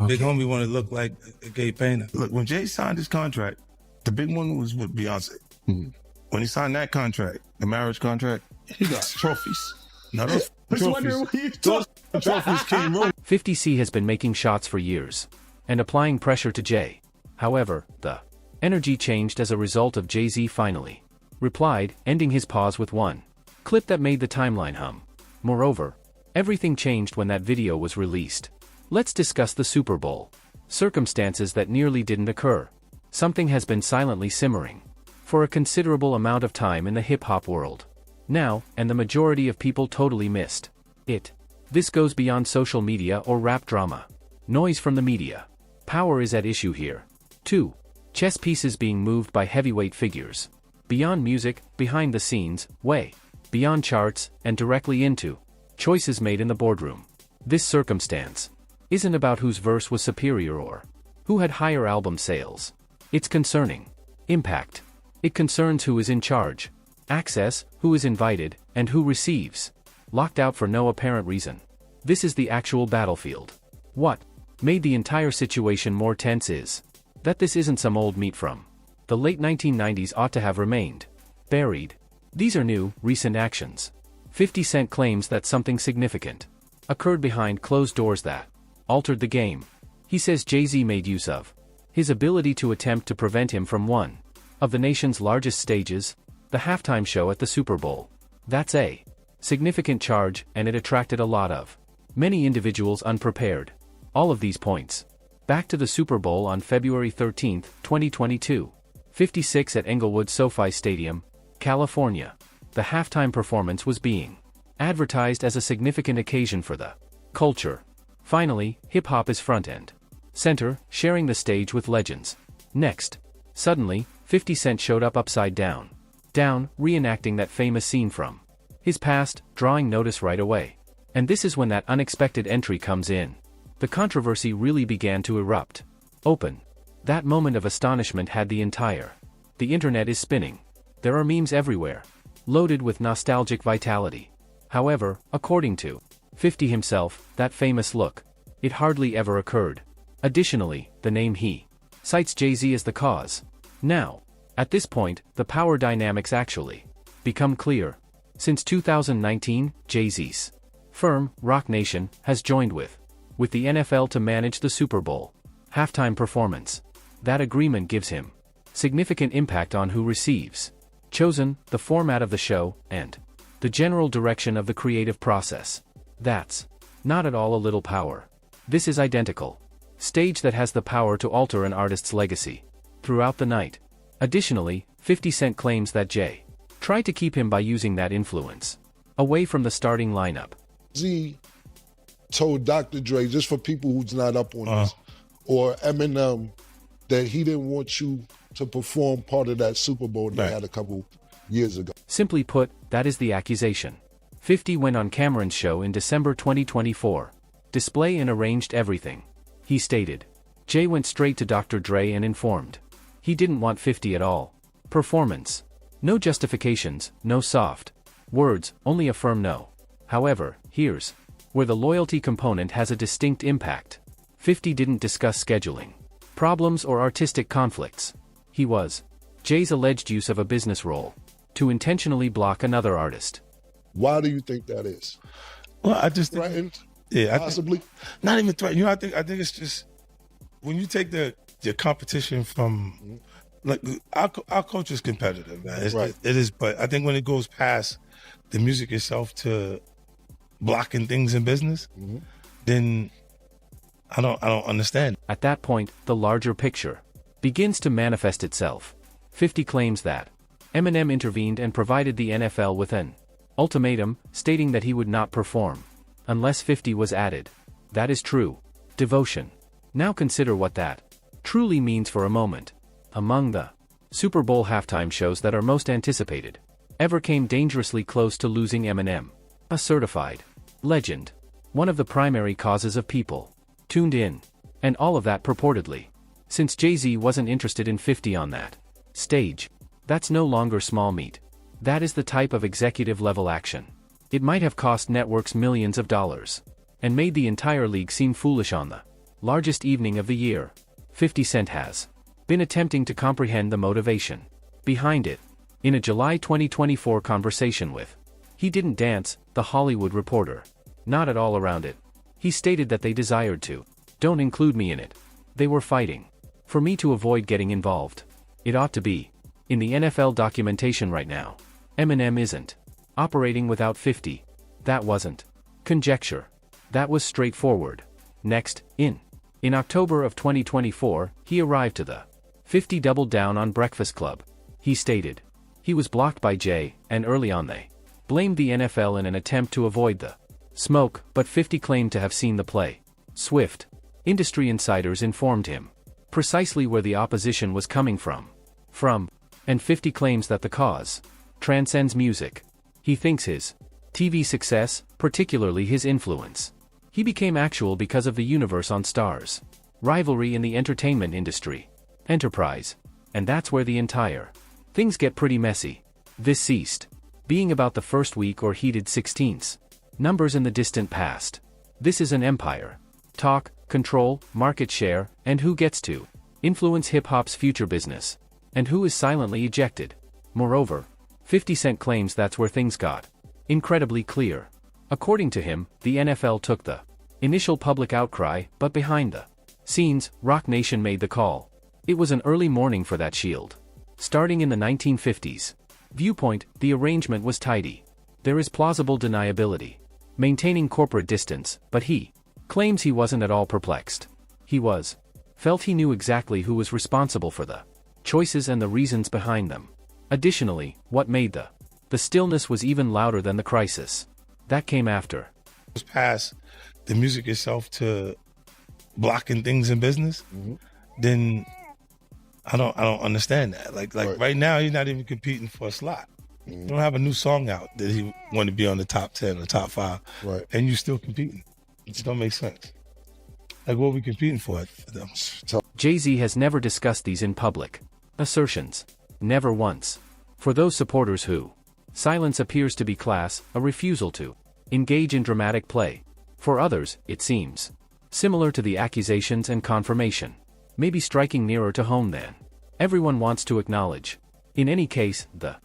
Big homie wanted to look like a gay painter. Look, when Jay signed his contract, the big one was with Beyonce. When he signed that contract, the marriage contract, he got trophies. Now those trophies came wrong. 50C has been making shots for years and applying pressure to Jay. However, the energy changed as a result of Jay-Z finally replied, ending his pause with one clip that made the timeline hum. Moreover, everything changed when that video was released. Let's discuss the Super Bowl. Circumstances that nearly didn't occur. Something has been silently simmering for a considerable amount of time in the hip-hop world. Now, and the majority of people totally missed it. This goes beyond social media or rap drama. Noise from the media. Power is at issue here. 2. Chess pieces being moved by heavyweight figures. Beyond music, behind the scenes, way beyond charts, and directly into choices made in the boardroom. This circumstance isn't about whose verse was superior or who had higher album sales. It's concerning impact. It concerns who is in charge, access, who is invited, and who receives. Locked out for no apparent reason. This is the actual battlefield. What made the entire situation more tense is that this isn't some old meat from the late 1990s ought to have remained buried. These are new, recent actions. 50 Cent claims that something significant occurred behind closed doors that altered the game. He says Jay-Z made use of his ability to attempt to prevent him from one of the nation's largest stages, the halftime show at the Super Bowl. That's a significant charge, and it attracted a lot of many individuals unprepared. All of these points back to the Super Bowl on February 13, 2022. 56 at Englewood SoFi Stadium, California. The halftime performance was being advertised as a significant occasion for the culture. Finally, hip-hop is front and center, sharing the stage with legends. Next, suddenly, 50 Cent showed up upside down, reenacting that famous scene from his past, drawing notice right away. And this is when that unexpected entry comes in. The controversy really began to erupt. Open. That moment of astonishment had the internet is spinning. There are memes everywhere, loaded with nostalgic vitality. However, according to 50 himself, that famous look, it hardly ever occurred. Additionally, the name he cites Jay-Z as the cause. Now, at this point, the power dynamics actually become clear. Since 2019, Jay-Z's firm, Roc Nation, has joined with the NFL to manage the Super Bowl halftime performance. That agreement gives him significant impact on who receives, chosen, the format of the show, and the general direction of the creative process. That's not at all a little power. This is identical stage that has the power to alter an artist's legacy throughout the night. Additionally, 50 Cent claims that Jay tried to keep him by using that influence away from the starting lineup. Z told Dr. Dre, just for people who's not up on this, or Eminem, that he didn't want you to perform part of that Super Bowl they had a couple years ago. Simply put, that is the accusation. 50 went on Cameron's show in December 2024. Display and arranged everything. He stated. Jay went straight to Dr. Dre and informed. He didn't want 50 at all. Performance. No justifications, no soft words, only a firm no. However, here's where the loyalty component has a distinct impact. 50 didn't discuss scheduling problems or artistic conflicts. He was Jay's alleged use of a business role to intentionally block another artist. Why do you think that is? Well, I just think, Threatened? possibly. Not even threatened. You know, I think it's just when you take the competition from like our culture is competitive, man. It is, but I think when it goes past the music itself to blocking things in business, then I don't understand. At that point, the larger picture begins to manifest itself. 50 claims that Eminem intervened and provided the NFL with an ultimatum, stating that he would not perform unless 50 was added. That is true devotion. Now consider what that truly means for a moment. Among the Super Bowl halftime shows that are most anticipated ever came dangerously close to losing Eminem, a certified legend, one of the primary causes of people tuned in, and all of that purportedly since Jay-Z wasn't interested in 50 on that stage. That's no longer small meat. That is the type of executive-level action. It might have cost networks millions of dollars and made the entire league seem foolish on the largest evening of the year. 50 Cent has been attempting to comprehend the motivation behind it. In a July 2024 conversation with He Didn't Dance, The Hollywood Reporter, not at all around it, he stated that they desired to don't include me in it. They were fighting for me to avoid getting involved. It ought to be in the NFL documentation right now. Eminem isn't operating without 50. That wasn't conjecture. That was straightforward. Next, in October of 2024, he arrived to the 50 doubled down on Breakfast Club. He stated he was blocked by Jay, and early on they blamed the NFL in an attempt to avoid the smoke, but 50 claimed to have seen the play. Swift industry insiders informed him precisely where the opposition was coming from, and 50 claims that the cause transcends music. He thinks his TV success, particularly his influence, he became actual because of the universe on Stars, rivalry in the entertainment industry, enterprise, and that's where the entire things get pretty messy. This ceased being about the first week or heated 16ths numbers in the distant past. This is an empire. Talk, control, market share, and who gets to influence hip-hop's future business, and who is silently ejected. Moreover, 50 Cent claims that's where things got incredibly clear. According to him, the NFL took the initial public outcry, but behind the scenes, Roc Nation made the call. It was an early morning for that shield. Starting in the 1950s viewpoint, the arrangement was tidy. There is plausible deniability, maintaining corporate distance, but he claims he wasn't at all perplexed. He felt he knew exactly who was responsible for the choices and the reasons behind them. Additionally, what made the stillness was even louder than the crisis that came after. Was past the music itself to blocking things in business, then I don't understand that. Like right now, he's not even competing for a slot. You don't have a new song out that he want to be on the top 10 or top 5, and you still competing. It just don't make sense. Like, what are we competing for? Jay-Z has never discussed these in public assertions. Never once. For those supporters who silence appears to be class, a refusal to engage in dramatic play. For others, it seems similar to the accusations and confirmation, maybe striking nearer to home than everyone wants to acknowledge. In any case, the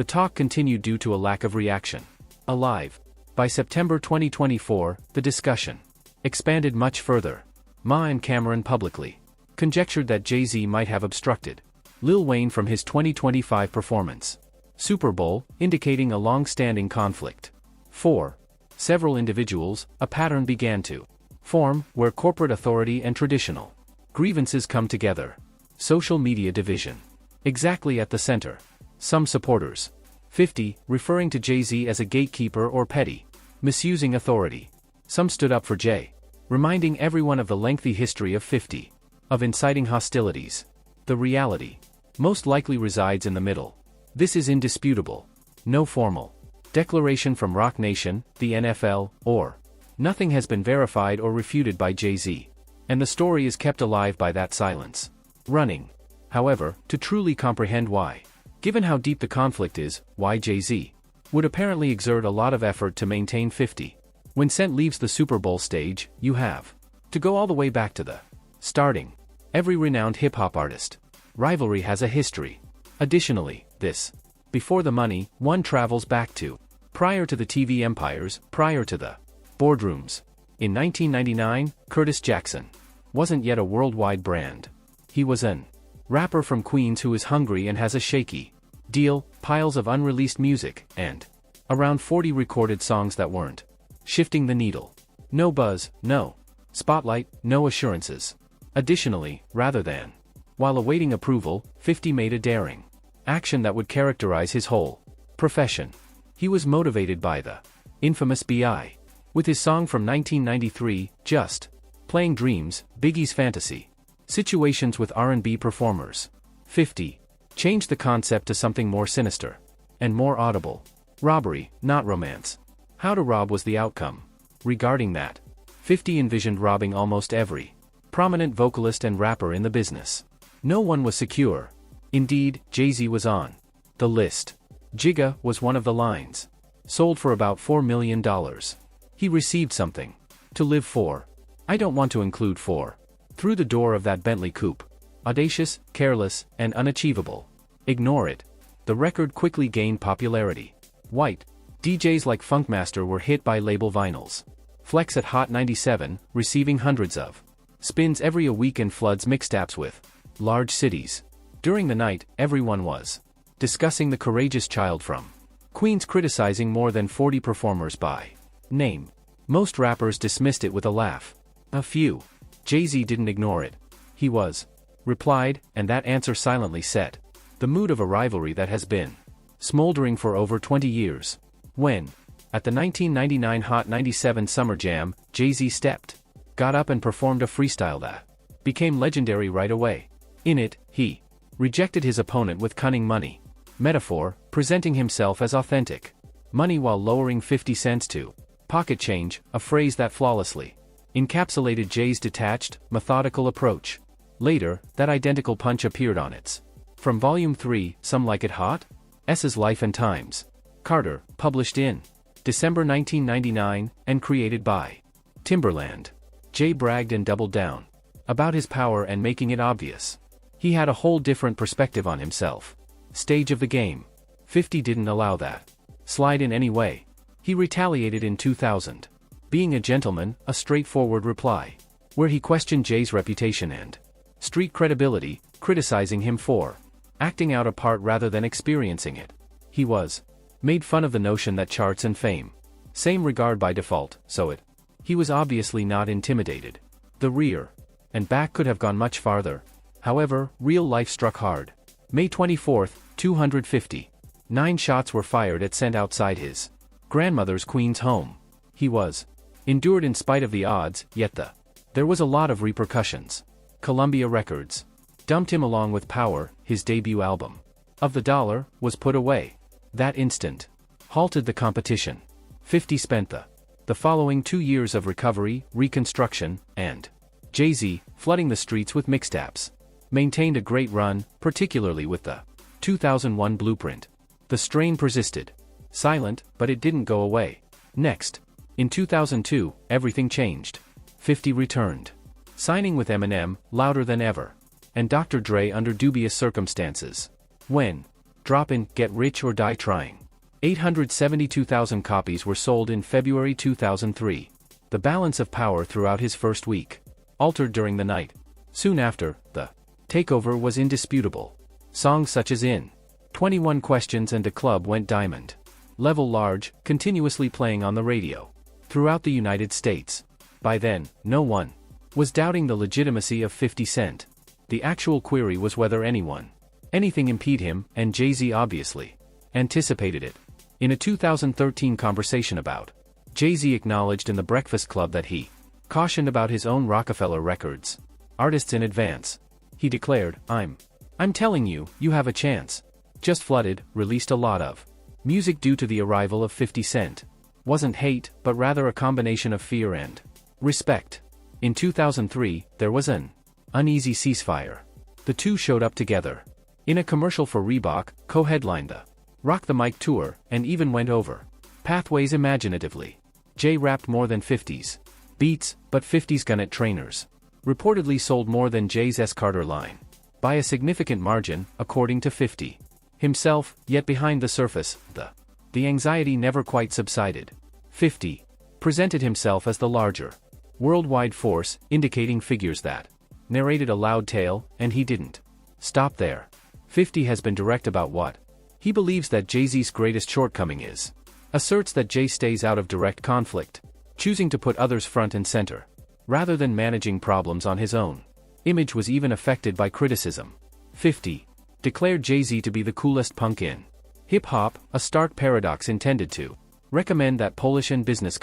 talk continued due to a lack of reaction. Alive. By September 2024, the discussion expanded much further. Ma and Cameron publicly conjectured that Jay-Z might have obstructed Lil Wayne from his 2025 performance Super Bowl, indicating a long-standing conflict. 4. Several individuals, a pattern began to form where corporate authority and traditional grievances come together. Social media division. Exactly at the center. Some supporters. 50, referring to Jay-Z as a gatekeeper or petty, misusing authority. Some stood up for Jay, reminding everyone of the lengthy history of 50, of inciting hostilities. The reality most likely resides in the middle. This is indisputable. No formal declaration from Roc Nation, the NFL, or nothing has been verified or refuted by Jay-Z, and the story is kept alive by that silence. Running. However, to truly comprehend why, given how deep the conflict is, why Jay-Z would apparently exert a lot of effort to maintain 50. When Cent leaves the Super Bowl stage, you have to go all the way back to the starting. Every renowned hip-hop artist rivalry has a history. Additionally, this before the money, one travels back to prior to the TV empires, prior to the boardrooms. In 1999, Curtis Jackson wasn't yet a worldwide brand. He was an rapper from Queens who is hungry and has a shaky deal, piles of unreleased music, and around 40 recorded songs that weren't shifting the needle. No buzz, no spotlight, no assurances. Additionally, rather than while awaiting approval, 50 made a daring action that would characterize his whole profession. He was motivated by the infamous B.I. with his song from 1993, Just Playing Dreams, Biggie's Fantasy. Situations with R&B performers. 50 changed the concept to something more sinister and more audible. Robbery, not romance. How to rob was the outcome. Regarding that, 50 envisioned robbing almost every prominent vocalist and rapper in the business. No one was secure. Indeed, Jay-Z was on the list. Jigga was one of the lines. Sold for about $4 million. He received something to live for. I don't want to include 4 Through the door of that Bentley coupe. Audacious, careless, and unachievable. Ignore it. The record quickly gained popularity. White DJs like Funkmaster were hit by label vinyls. Flex at Hot 97, receiving hundreds of spins every a week and floods mixtapes with large cities. During the night, everyone was discussing the courageous child from Queens, criticizing more than 40 performers by name. Most rappers dismissed it with a laugh. A few. Jay-Z didn't ignore it. He was replied, and that answer silently set the mood of a rivalry that has been smoldering for over 20 years. When, at the 1999 Hot 97 Summer Jam, Jay-Z got up and performed a freestyle that became legendary right away. In it, he rejected his opponent with cunning money metaphor, presenting himself as authentic money while lowering 50 cents to pocket change, a phrase that flawlessly encapsulated Jay's detached, methodical approach. Later, that identical punch appeared on its From Volume 3, Some Like It Hot? S's Life and Times. Carter, published in December 1999, and created by Timberland. Jay bragged and doubled down about his power and making it obvious. He had a whole different perspective on himself. Stage of the game. 50 didn't allow that slide in any way. He retaliated in 2000. Being a gentleman, a straightforward reply, where he questioned Jay's reputation and street credibility, criticizing him for acting out a part rather than experiencing it. He was made fun of the notion that charts and fame same regard by default, so he was obviously not intimidated. The rear and back could have gone much farther. However, real life struck hard. May 24, 250. 9 shots were fired at sent outside his grandmother's Queens home. He was endured in spite of the odds, yet there was a lot of repercussions. Columbia Records dumped him along with Power, his debut album. Of the Dollar, was put away. That instant halted the competition. 50 spent the following 2 years of recovery, reconstruction, and Jay-Z flooding the streets with mixtapes. Maintained a great run, particularly with the 2001 Blueprint. The strain persisted. Silent, but it didn't go away. Next, in 2002, everything changed. 50 returned, signing with Eminem, louder than ever, and Dr. Dre under dubious circumstances. When dropping Get Rich or Die Trying. 872,000 copies were sold in February 2003. The balance of power throughout his first week altered during the night. Soon after, the takeover was indisputable. Songs such as In 21 Questions and A Club went diamond level large, continuously playing on the radio throughout the United States. By then, no one was doubting the legitimacy of 50 Cent. The actual query was whether anything impede him, and Jay-Z obviously anticipated it. In a 2013 conversation about Jay-Z acknowledged in The Breakfast Club that he cautioned about his own Rockefeller Records artists in advance. He declared, I'm telling you, you have a chance. Just Flooded released a lot of music due to the arrival of 50 Cent. Wasn't hate, but rather a combination of fear and respect. In 2003, there was an uneasy ceasefire. The two showed up together in a commercial for Reebok, co-headlined the Rock the Mic tour, and even went over pathways imaginatively. Jay rapped more than 50's beats, but 50's Gunnet trainers reportedly sold more than Jay's S. Carter line by a significant margin, according to 50 himself, yet behind the surface, the anxiety never quite subsided. 50 presented himself as the larger worldwide force, indicating figures that narrated a loud tale, and he didn't stop there. 50 has been direct about what he believes that Jay-Z's greatest shortcoming is. Asserts that Jay stays out of direct conflict, choosing to put others front and center, rather than managing problems on his own. Image was even affected by criticism. 50 declared Jay-Z to be the coolest punk in hip-hop, a stark paradox intended to recommend that Polish and business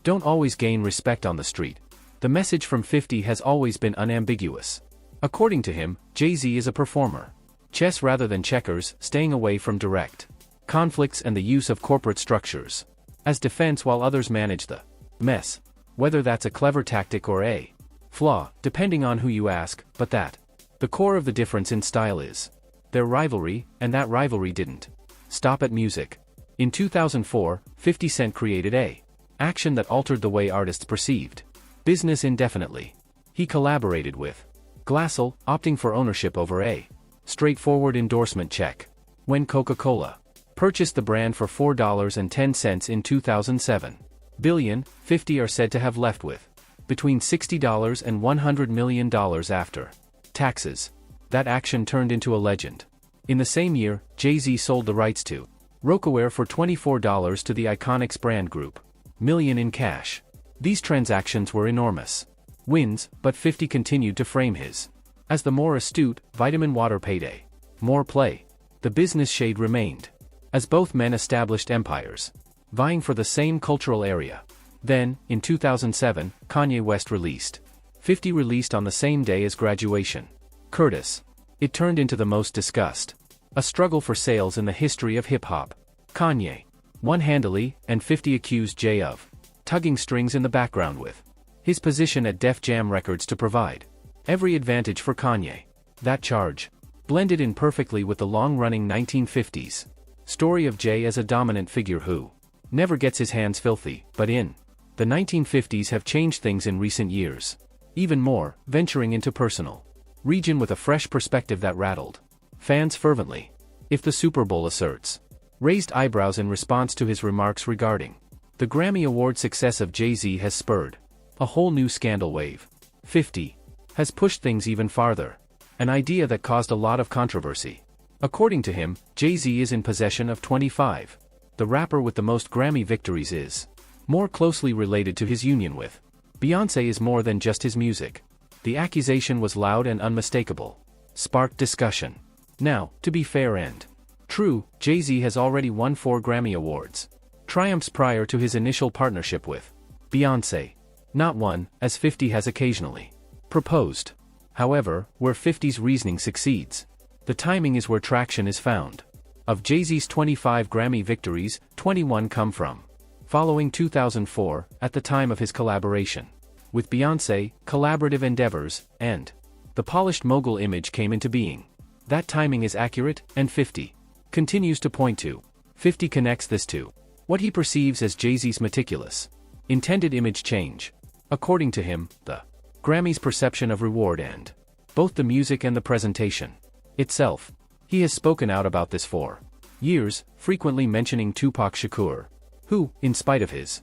don't always gain respect on the street. The message from 50 has always been unambiguous. According to him, Jay-Z is a performer. Chess rather than checkers, staying away from direct conflicts and the use of corporate structures as defense while others manage the mess. Whether that's a clever tactic or a flaw, depending on who you ask, but that the core of the difference in style is their rivalry, and that rivalry didn't stop at music. In 2004, 50 Cent created a action that altered the way artists perceived business indefinitely. He collaborated with Glassell, opting for ownership over a straightforward endorsement check. When Coca-Cola purchased the brand for $4.10 in 2007, billion, 50 are said to have left with between $60 and $100 million after taxes. That action turned into a legend. In the same year, Jay-Z sold the rights to Rocawear for $24 to the Iconics brand group, million in cash. These transactions were enormous wins, but 50 continued to frame his as the more astute, vitamin water payday. More play. The business shade remained, as both men established empires, vying for the same cultural area. Then, in 2007, Kanye West released 50 released on the same day as graduation. Curtis. It turned into the most discussed a struggle for sales in the history of hip-hop. Kanye won handily, and 50 accused Jay of tugging strings in the background with his position at Def Jam Records to provide every advantage for Kanye. That charge blended in perfectly with the long-running 1950s story of Jay as a dominant figure who never gets his hands filthy, but in the 1950s have changed things in recent years. Even more, venturing into personal region with a fresh perspective that rattled fans fervently. If the Super Bowl asserts raised eyebrows in response to his remarks regarding the Grammy Award success of Jay-Z has spurred a whole new scandal wave. 50 has pushed things even farther, an idea that caused a lot of controversy. According to him, Jay-Z is in possession of 25. The rapper with the most Grammy victories is more closely related to his union with Beyoncé is more than just his music. The accusation was loud and unmistakable, sparked discussion. Now, to be fair and true, Jay-Z has already won 4 Grammy Awards, triumphs prior to his initial partnership with Beyoncé. Not one, as 50 has occasionally proposed. However, where 50's reasoning succeeds, the timing is where traction is found. Of Jay-Z's 25 Grammy victories, 21 come from following 2004, at the time of his collaboration with Beyoncé, collaborative endeavors, and the polished mogul image came into being. That timing is accurate, and 50 continues to point to. 50 connects this to what he perceives as Jay-Z's meticulous intended image change. According to him, the Grammy's perception of reward and both the music and the presentation itself. He has spoken out about this for years, frequently mentioning Tupac Shakur, who, in spite of his